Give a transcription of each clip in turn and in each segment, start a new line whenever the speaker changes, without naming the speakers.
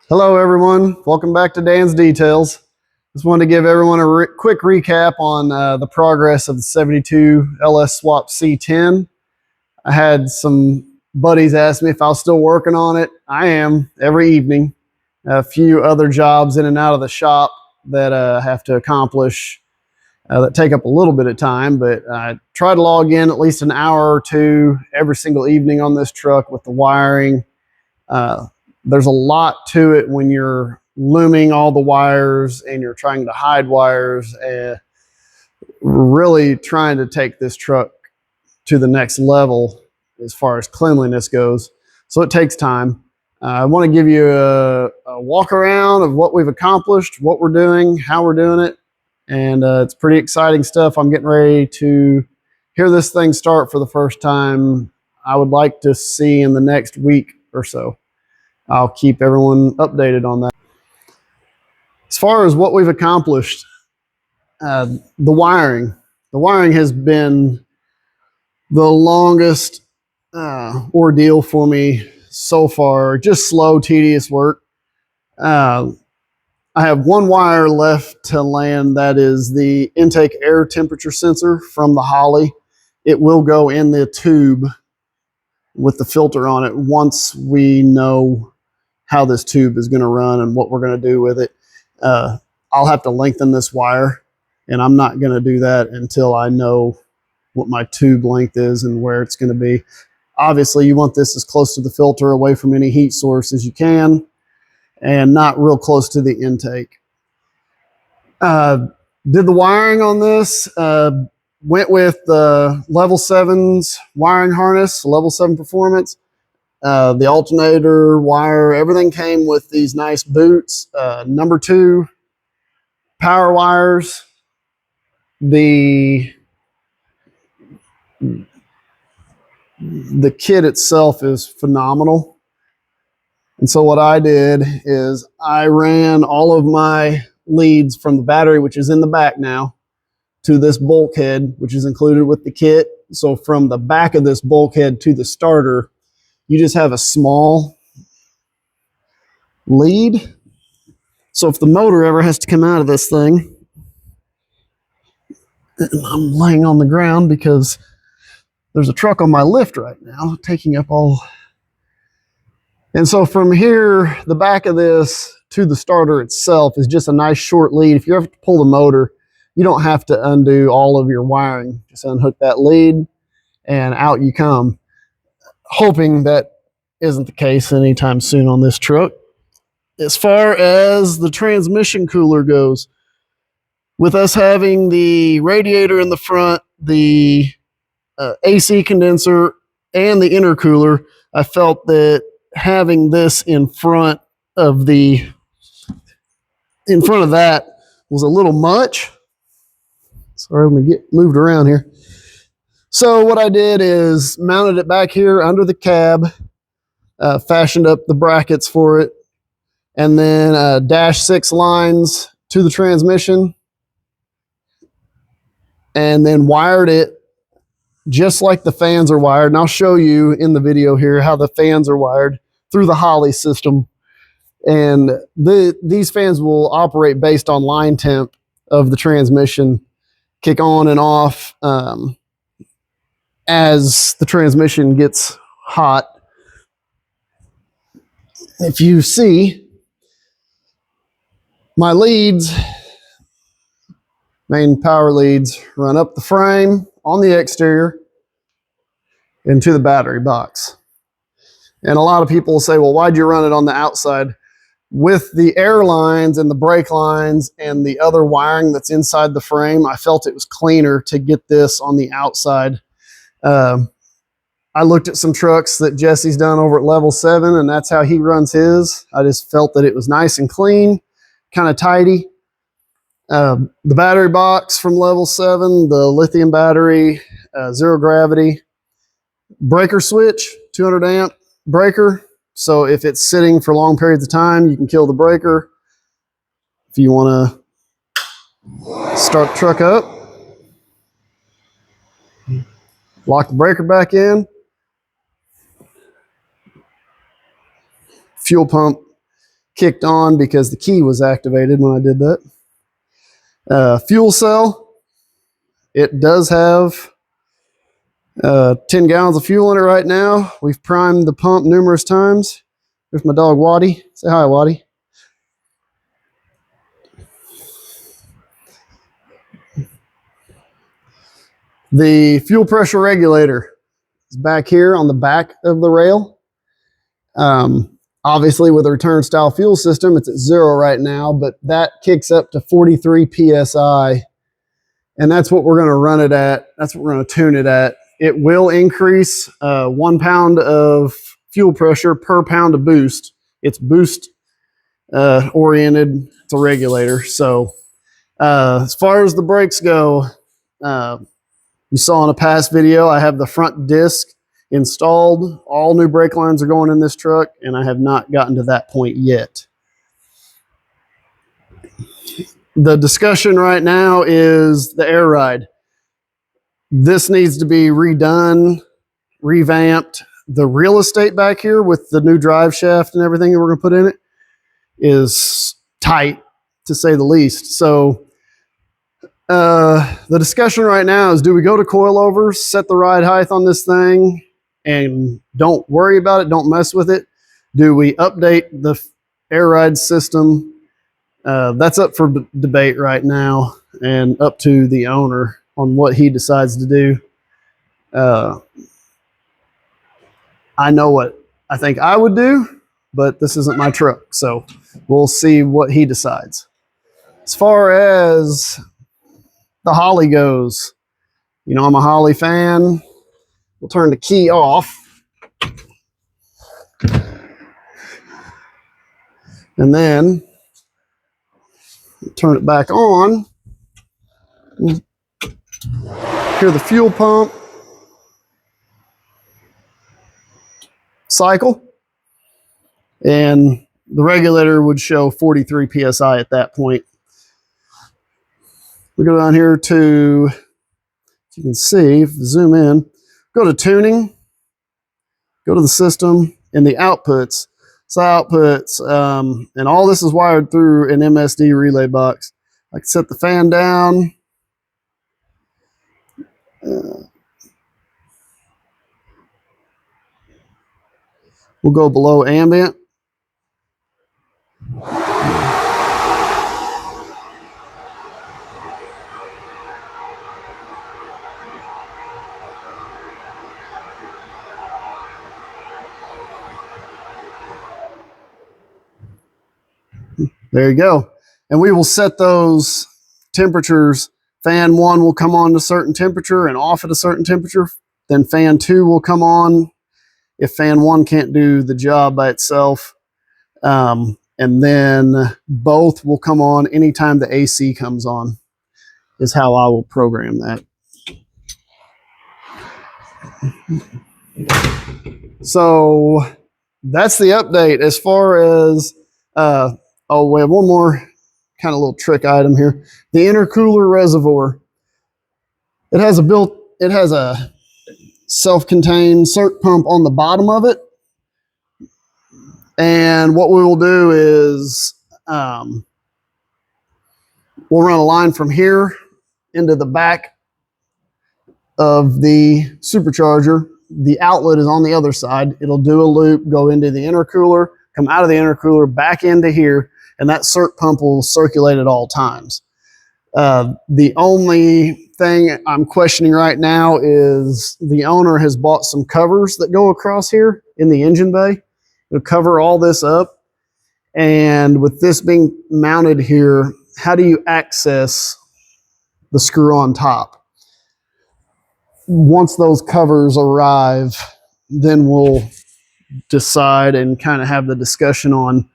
Hello everyone, welcome back to Dan's Details. Just wanted to give everyone a quick recap on the progress of the 72 LS Swap C10. I had some buddies ask me if I was still working on it. I am, every evening. A few other jobs in and out of the shop that I have to accomplish that take up a little bit of time, but I try to log in at least an hour or two every single evening on this truck with the wiring. There's a lot to it when you're looming all the wires and you're trying to hide wires and really trying to take this truck to the next level as far as cleanliness goes. So it takes time. I want to give you a walk around of what we've accomplished, what we're doing, how we're doing it. And it's pretty exciting stuff. I'm getting ready to hear this thing start for the first time. I would like to see in the next week or so. I'll keep everyone updated on that. As far as what we've accomplished, the wiring has been the longest ordeal for me so far. Just slow, tedious work. I have one wire left to land. That is the intake air temperature sensor from the Holley. It will go in the tube with the filter on it once we know how this tube is going to run and what we're going to do with it. I'll have to lengthen this wire, and I'm not going to do that until I know what my tube length is and where it's going to be. Obviously, you want this as close to the filter, away from any heat source as you can, and not real close to the intake. Did the wiring on this, went with the level 7's wiring harness, level 7 performance. The alternator wire, everything came with these nice boots. Number 2 power wires. The kit itself is phenomenal. And so what I did is I ran all of my leads from the battery, which is in the back now, to this bulkhead, which is included with the kit. So from the back of this bulkhead to the starter, you just have a small lead. So if the motor ever has to come out of this thing, I'm laying on the ground because there's a truck on my lift right now taking up all. And so from here, the back of this to the starter itself is just a nice short lead. If you ever pull the motor, you don't have to undo all of your wiring. Just unhook that lead and out you come. Hoping that isn't the case anytime soon on this truck. As far as the transmission cooler goes, with us having the radiator in the front, the AC condenser, and the intercooler, I felt that having this in front of that was a little much. Sorry, let me get moved around here. So what I did is mounted it back here under the cab, fashioned up the brackets for it, and then -6 lines to the transmission, and then wired it just like the fans are wired. And I'll show you in the video here how the fans are wired through the Holley system. And these fans will operate based on line temp of the transmission, kick on and off as the transmission gets hot. If you see, my leads, main power leads, run up the frame on the exterior into the battery box. And a lot of people say, well, why'd you run it on the outside? With the air lines and the brake lines and the other wiring that's inside the frame, I felt it was cleaner to get this on the outside. I looked at some trucks that Jesse's done over at level 7, and that's how he runs his. I just felt that it was nice and clean, kind of tidy. The battery box from level 7, the lithium battery, zero gravity, breaker switch, 200 amp breaker. So if it's sitting for long periods of time, you can kill the breaker. If you want to start the truck up, lock the breaker back in. Fuel pump kicked on because the key was activated when I did that. Fuel cell, it does have 10 gallons of fuel in it right now. We've primed the pump numerous times. There's my dog Waddy. Say hi, Waddy. The fuel pressure regulator is back here on the back of the rail. Obviously, with a return style fuel system, it's at 0 right now, but that kicks up to 43 PSI. And that's what we're going to run it at. That's what we're going to tune it at. It will increase 1 pound of fuel pressure per pound of boost. It's boost oriented. It's a regulator. So as far as the brakes go, you saw in a past video, I have the front disc installed. All new brake lines are going in this truck, and I have not gotten to that point yet. The discussion right now is the air ride. This needs to be redone, revamped. The real estate back here with the new drive shaft and everything that we're gonna put in it is tight, to say the least. So the discussion right now is, do we go to coilovers, set the ride height on this thing, and don't worry about it, don't mess with it? Do we update the air ride system? That's up for debate right now and up to the owner on what he decides to do. I know what I think I would do, but this isn't my truck, so we'll see what he decides. As far as the Holley goes, you know, I'm a Holley fan. We'll turn the key off. And then turn it back on. Hear the fuel pump cycle. And the regulator would show 43 PSI at that point. We go down here to, if you can see, if you zoom in, go to tuning, go to the system and the outputs. So outputs, and all this is wired through an MSD relay box. I can set the fan down. We'll go below ambient. There you go. And we will set those temperatures. Fan 1 will come on to a certain temperature and off at a certain temperature. Then fan 2 will come on if fan 1 can't do the job by itself. And then both will come on anytime the AC comes on, is how I will program that. So that's the update. As far as, oh, we have one more kind of little trick item here. The intercooler reservoir. It has a self-contained circ pump on the bottom of it. And what we will do is we'll run a line from here into the back of the supercharger. The outlet is on the other side. It'll do a loop, go into the intercooler, come out of the intercooler, back into here, and that circ pump will circulate at all times. The only thing I'm questioning right now is the owner has bought some covers that go across here in the engine bay. It'll cover all this up. And with this being mounted here, how do you access the screw on top? Once those covers arrive, then we'll decide and kind of have the discussion on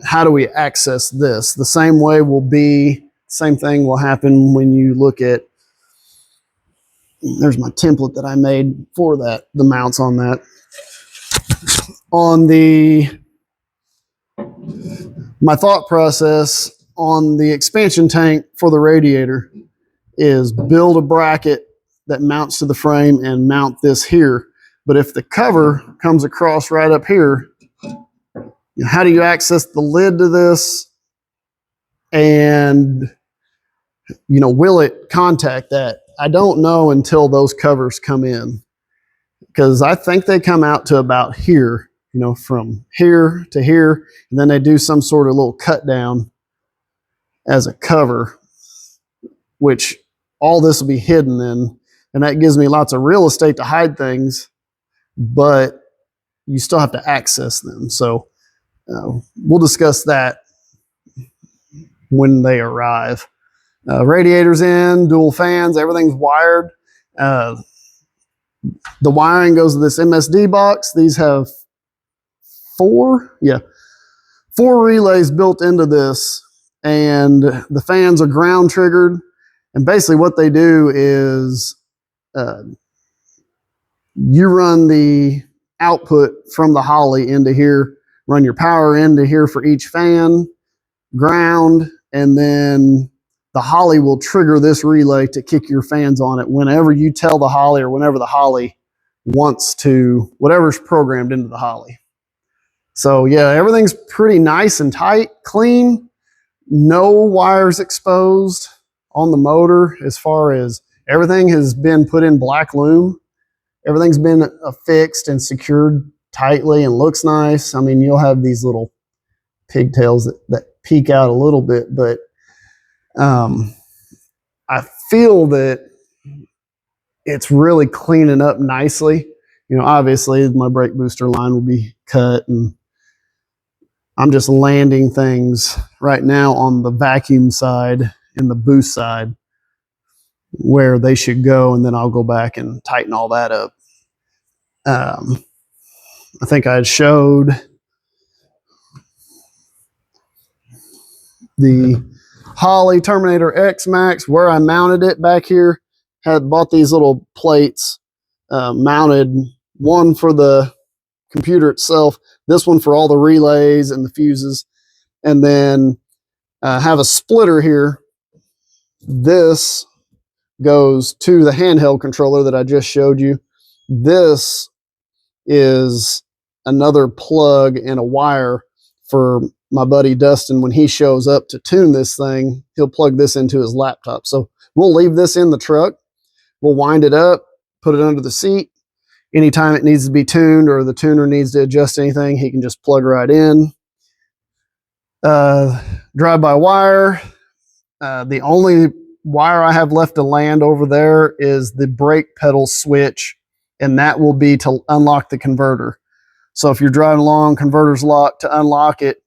how do we access this. The same way will be, same thing will happen when you look at, there's my template that I made for that, the mounts on that. On my thought process on the expansion tank for the radiator is build a bracket that mounts to the frame and mount this here. But if the cover comes across right up here, how do you access the lid to this? And, will it contact that? I don't know until those covers come in, because I think they come out to about here, from here to here, and then they do some sort of little cut down as a cover, which all this will be hidden in, and that gives me lots of real estate to hide things, but you still have to access them. So we'll discuss that when they arrive. Radiators in, dual fans, everything's wired. The wiring goes to this MSD box. These have four relays built into this, and the fans are ground triggered. And basically what they do is you run the output from the Holley into here, run your power into here for each fan, ground, and then the Holley will trigger this relay to kick your fans on it whenever you tell the Holley, or whenever the Holley wants to, whatever's programmed into the Holley. So yeah, everything's pretty nice and tight, clean, no wires exposed on the motor. As far as everything has been put in black loom, everything's been affixed and secured tightly and looks nice. I mean, you'll have these little pigtails that peek out a little bit, but I feel that it's really cleaning up nicely. Obviously my brake booster line will be cut, and I'm just landing things right now on the vacuum side and the boost side where they should go, and then I'll go back and tighten all that up. I think I had showed the Holley Terminator X Max where I mounted it back here. Had bought these little plates, mounted one for the computer itself, this one for all the relays and the fuses, and then have a splitter here. This goes to the handheld controller that I just showed you. This is another plug and a wire for my buddy Dustin. When he shows up to tune this thing, he'll plug this into his laptop. So we'll leave this in the truck. We'll wind it up, put it under the seat. Anytime it needs to be tuned or the tuner needs to adjust anything, he can just plug right in. Drive-by-wire. The only wire I have left to land over there is the brake pedal switch, and that will be to unlock the converter. So if you're driving along, converter's locked, to unlock it,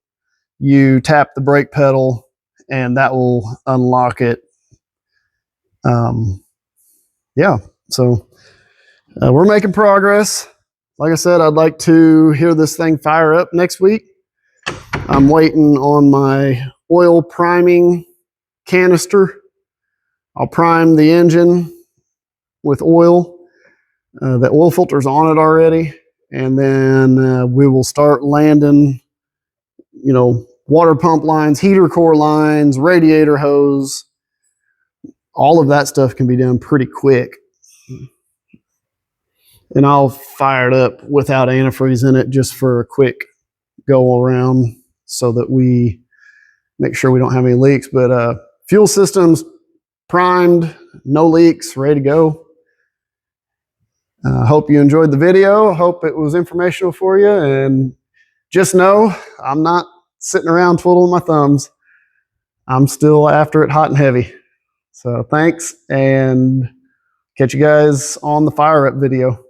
you tap the brake pedal and that will unlock it. Yeah, so we're making progress. Like I said, I'd like to hear this thing fire up next week. I'm waiting on my oil priming canister. I'll prime the engine with oil. The oil filter's on it already. And then we will start landing, water pump lines, heater core lines, radiator hose. All of that stuff can be done pretty quick. And I'll fire it up without antifreeze in it just for a quick go around so that we make sure we don't have any leaks. But fuel system's primed, no leaks, ready to go. I hope you enjoyed the video. I hope it was informational for you. And just know I'm not sitting around twiddling my thumbs. I'm still after it hot and heavy. So thanks, and catch you guys on the fire up video.